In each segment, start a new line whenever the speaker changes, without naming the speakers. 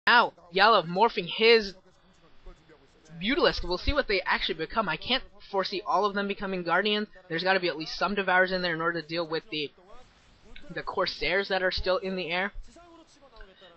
Now, Yellow morphing his Mutalisk. We'll see what they actually become. I can't foresee all of them becoming Guardians. There's got to be at least some Devourers in there in order to deal with the Corsairs that are still in the air.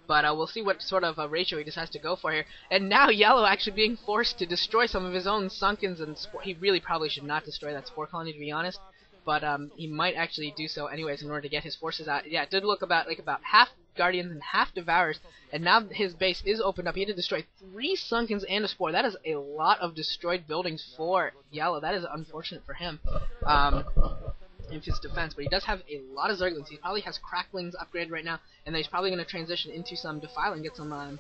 But we'll see what sort of ratio he decides to go for here. And now Yellow actually being forced to destroy some of his own Sunkens and he really probably should not destroy that Spore Colony, to be honest. But he might actually do so anyways in order to get his forces out. Yeah, it did look about half Guardians and half Devourers, and now his base is opened up. He had to destroy 3 Sunkens and a Spore. That is a lot of destroyed buildings for Yellow. That is unfortunate for him. In his defense, but he does have a lot of Zerglings. He probably has Cracklings upgraded right now, and then he's probably going to transition into some Defiling, get some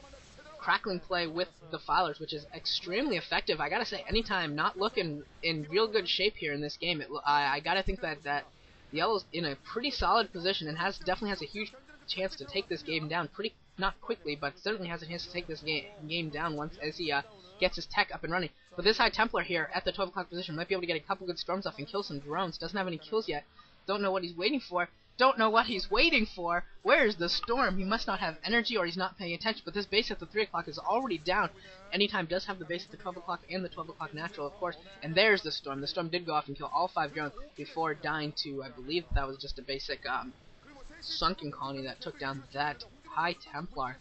Crackling play with Defilers, which is extremely effective. I gotta say, anytime not looking in real good shape here in this game, I gotta think that Yellow's in a pretty solid position and definitely has a huge chance to take this game down pretty, not quickly, but certainly has a chance to take this game down once as he gets his tech up and running. But this High Templar here at the 12 o'clock position might be able to get a couple good storms off and kill some drones. Doesn't have any kills yet. Don't know what he's waiting for. Don't know what he's waiting for. Where's the storm? He must not have energy or he's not paying attention. But this base at the 3 o'clock is already down. Anytime does have the base at the 12 o'clock and the 12 o'clock natural, of course. And there's the storm. The storm did go off and kill all 5 drones before dying to, I believe that was just a basic Sunken colony that took down that High Templar.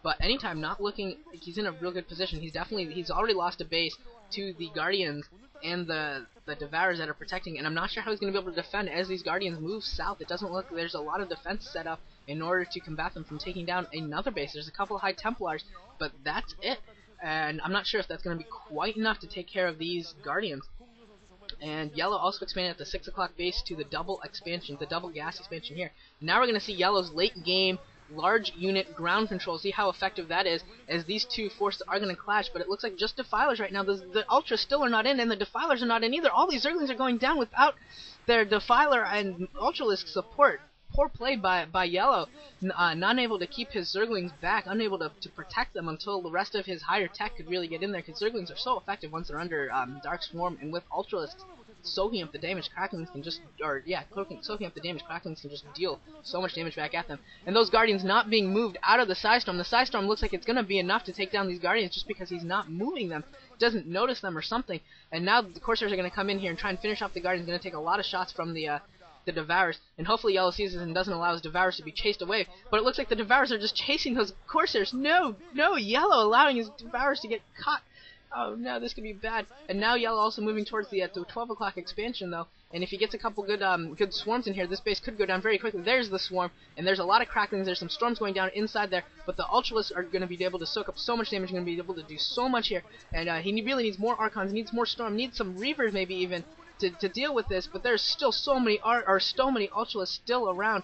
But anytime not looking, he's in a real good position. He's already lost a base to the Guardians and the Devourers that are protecting, and I'm not sure how he's going to be able to defend as these Guardians move south. It doesn't look there's a lot of defense set up in order to combat them from taking down another base. There's a couple of High Templars, but that's it. And I'm not sure if that's going to be quite enough to take care of these Guardians. And Yellow also expanded at the 6 o'clock base to the double expansion, the double gas expansion here. Now we're going to see Yellow's late game large unit ground control. See how effective that is as these two forces are going to clash, but it looks like just Defilers right now. The Ultras still are not in, and the Defilers are not in either. All these Zerglings are going down without their Defiler and Ultralisk support. Poor play by Yellow, not able to keep his Zerglings back, unable to protect them until the rest of his higher tech could really get in there, because Zerglings are so effective once they're under Dark Swarm, and with Ultralisks soaking up the damage, Cracklings can just, soaking up the damage, Cracklings can just deal so much damage back at them. And those Guardians not being moved out of the Psystorm. The Psystorm looks like it's going to be enough to take down these Guardians just because he's not moving them, doesn't notice them or something. And now the Corsairs are going to come in here and try and finish off the Guardians. Going to take a lot of shots from the Devourers, and hopefully Yellow sees this and doesn't allow his Devourers to be chased away. But it looks like the Devourers are just chasing those Corsairs. No, Yellow allowing his Devourers to get caught. Oh no, this could be bad. And now Yellow also moving towards the 12 o'clock expansion though. And if he gets a couple good swarms in here, this base could go down very quickly. There's the swarm, and there's a lot of Cracklings. There's some storms going down inside there, but the Ultralisks are going to be able to soak up so much damage, going to be able to do so much here. And he really needs more Archons, needs more storm, needs some Reavers maybe even to deal with this. But there's still so many Ultralisks still around,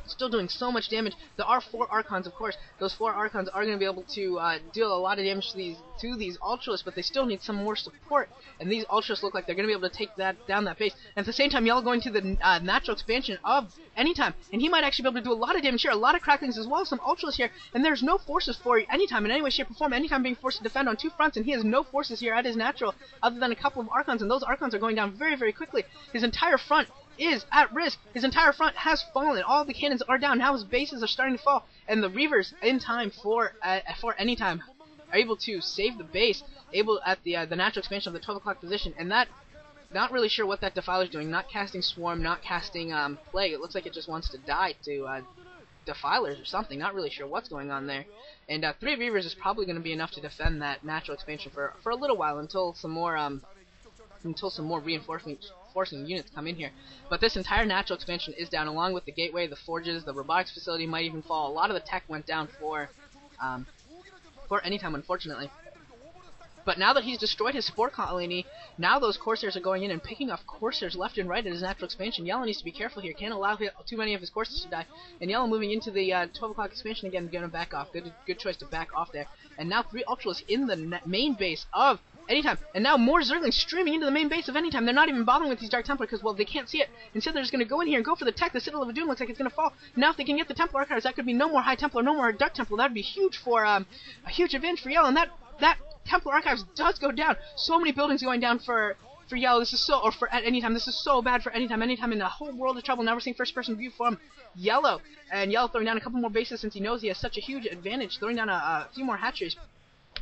still doing so much damage. There are 4 Archons, of course. Those 4 Archons are going to be able to deal a lot of damage to these Ultralisks, but they still need some more support. And these Ultralisks look like they're going to be able to take down that base. And at the same time, Yellow going to the natural expansion of Anytime, and he might actually be able to do a lot of damage here. A lot of Cracklings as well as some Ultralisks here. And there's no forces for Anytime in any way, shape, or form. Anytime being forced to defend on 2 fronts, and he has no forces here at his natural other than a couple of Archons, and those Archons are going down very, very quickly. His entire front is at risk. His entire front has fallen. All the cannons are down. Now his bases are starting to fall, and the Reavers in time for Anytime are able to save the base, able at the natural expansion of the 12 o'clock position. And that, not really sure what that Defiler's doing. Not casting Swarm, not casting Plague. It looks like it just wants to die to Defilers or something. Not really sure what's going on there. And 3 Reavers is probably going to be enough to defend that natural expansion for a little while until some more reinforcing units come in here. But this entire natural expansion is down, along with the gateway, the forges, the robotics facility might even fall. A lot of the tech went down for Anytime, unfortunately. But now that he's destroyed his Spore Colony, now those Corsairs are going in and picking off Corsairs left and right at his natural expansion. Yellow needs to be careful here. Can't allow too many of his Corsairs to die. And Yellow moving into the 12 o'clock expansion again, going to back off. Good choice to back off there. And now 3 Ultralisks in the main base of Anytime. And now more Zerglings streaming into the main base of Anytime. They're not even bothering with these Dark Templar because, well, they can't see it. Instead, they're just going to go in here and go for the tech. The Citadel of Doom looks like it's going to fall. Now, if they can get the Templar Archives, that could be no more High Templar, no more Dark Templar. That would be huge for a huge advantage for Yellow. And that Templar Archives does go down. So many buildings going down for for Yellow. This is so, or for at Anytime. This is so bad for Anytime. Anytime in a whole world of trouble. Now we're seeing first-person view from Yellow, and Yellow throwing down a couple more bases since he knows he has such a huge advantage, throwing down a few more hatcheries.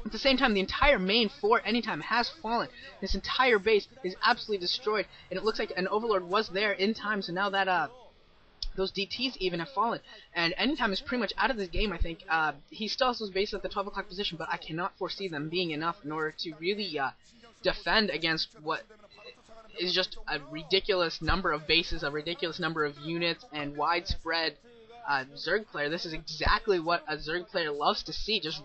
At the same time, the entire main for Anytime has fallen. This entire base is absolutely destroyed, and it looks like an Overlord was there in time, so now that those DTs even have fallen, and Anytime is pretty much out of this game, I think. He still has those bases at the 12 o'clock position, but I cannot foresee them being enough in order to really defend against what is just a ridiculous number of bases, a ridiculous number of units, and widespread Zerg player. This is exactly what a Zerg player loves to see, just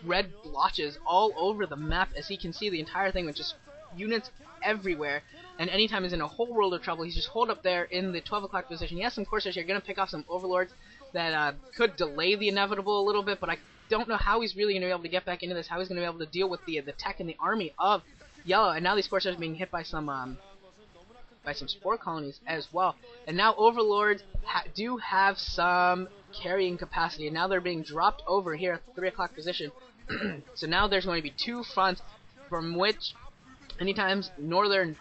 red blotches all over the map. As he can see, the entire thing with just units everywhere, and Anytime is in a whole world of trouble. He's just holed up there in the 12 o'clock position. He has some Corsairs here, going to pick off some Overlords that could delay the inevitable a little bit, but I don't know how he's really going to be able to get back into this, how he's going to be able to deal with the tech and the army of Yellow, and now these Corsairs are being hit by some Spore Colonies as well. And now Overlords do have some carrying capacity, and now they're being dropped over here at the 3 o'clock position. So now there's going to be two fronts from which Anytime's northern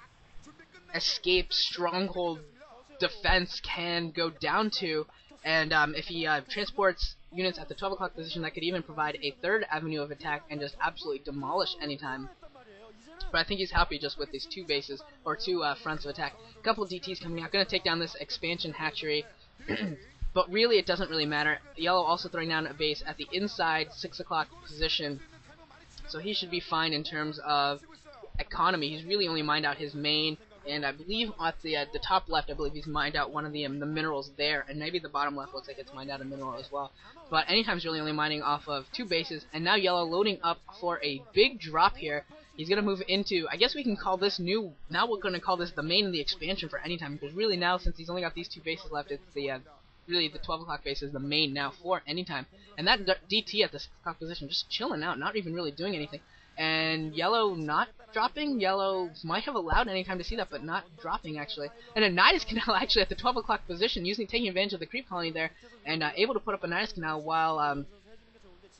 escape stronghold defense can go down to, and if he transports units at the 12 o'clock position, that could even provide a third avenue of attack and just absolutely demolish Anytime. But I think he's happy just with these two bases, or two fronts of attack. A couple DTs coming out, going to take down this expansion hatchery. But really, it doesn't really matter. Yellow also throwing down a base at the inside 6 o'clock position, so he should be fine in terms of economy. He's really only mined out his main, and I believe at the top left, I believe he's mined out one of the minerals there, and maybe the bottom left looks like it's mined out a mineral as well. But Anytime's really only mining off of two bases, and now Yellow loading up for a big drop here. He's going to move into, I guess we can call this now we're going to call this the main and the expansion for Anytime, because really now, since he's only got these two bases left, it's really the 12 o'clock base is the main now for Anytime. And that DT at the 6 o'clock position just chilling out, not even really doing anything. And Yellow not dropping. Yellow might have allowed Anytime to see that, but not dropping actually. And a Nidus Canal actually at the 12 o'clock position, taking advantage of the creep colony there, and able to put up a Nidus Canal while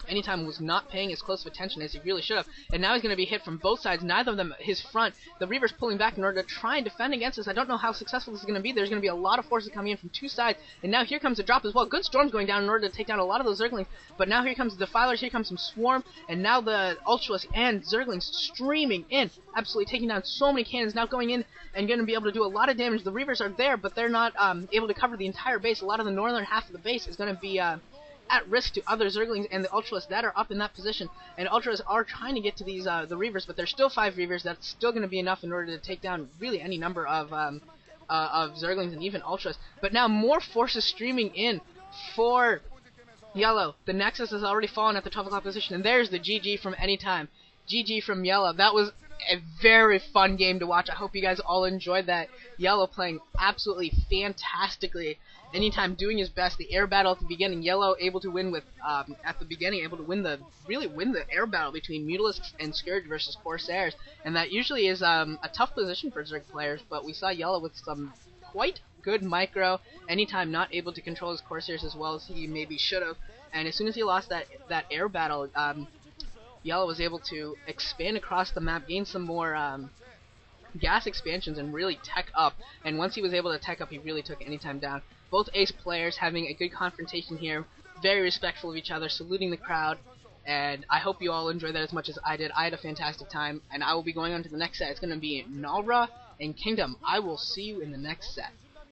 Anytime was not paying as close of attention as he really should have, and now he's going to be hit from both sides, neither of them his front. The Reaver's pulling back in order to try and defend against this. I don't know how successful this is going to be. There's going to be a lot of forces coming in from two sides, and now here comes the drop as well. Good storms going down in order to take down a lot of those Zerglings, but now here comes the Defilers, here comes some Swarm, and now the Ultras and Zerglings streaming in, absolutely taking down so many cannons, now going in and going to be able to do a lot of damage. The Reavers are there, but they're not able to cover the entire base. A lot of the northern half of the base is going to be at risk to other Zerglings and the Ultras that are up in that position. And Ultras are trying to get to these the Reavers, but there's still 5 Reavers. That's still going to be enough in order to take down really any number of Zerglings and even Ultras. But now more forces streaming in for Yellow. The Nexus has already fallen at the 12 o'clock position, and there's the GG from Anytime. GG from Yellow. That was a very fun game to watch. I hope you guys all enjoyed that. Yellow playing absolutely fantastically. Anytime doing his best. The air battle at the beginning, Yellow able to win with at the beginning, able to win the air battle between Mutalisks and Scourge versus Corsairs, and that usually is a tough position for Zerg players. But we saw Yellow with some quite good micro. Anytime not able to control his Corsairs as well as he maybe should have, and as soon as he lost that air battle, Yellow was able to expand across the map, gain some more gas expansions, and really tech up. And once he was able to tech up, he really took Anytime down. Both ace players having a good confrontation here, very respectful of each other, saluting the crowd, and I hope you all enjoyed that as much as I did. I had a fantastic time, and I will be going on to the next set. It's going to be Nalra and Kingdom. I will see you in the next set.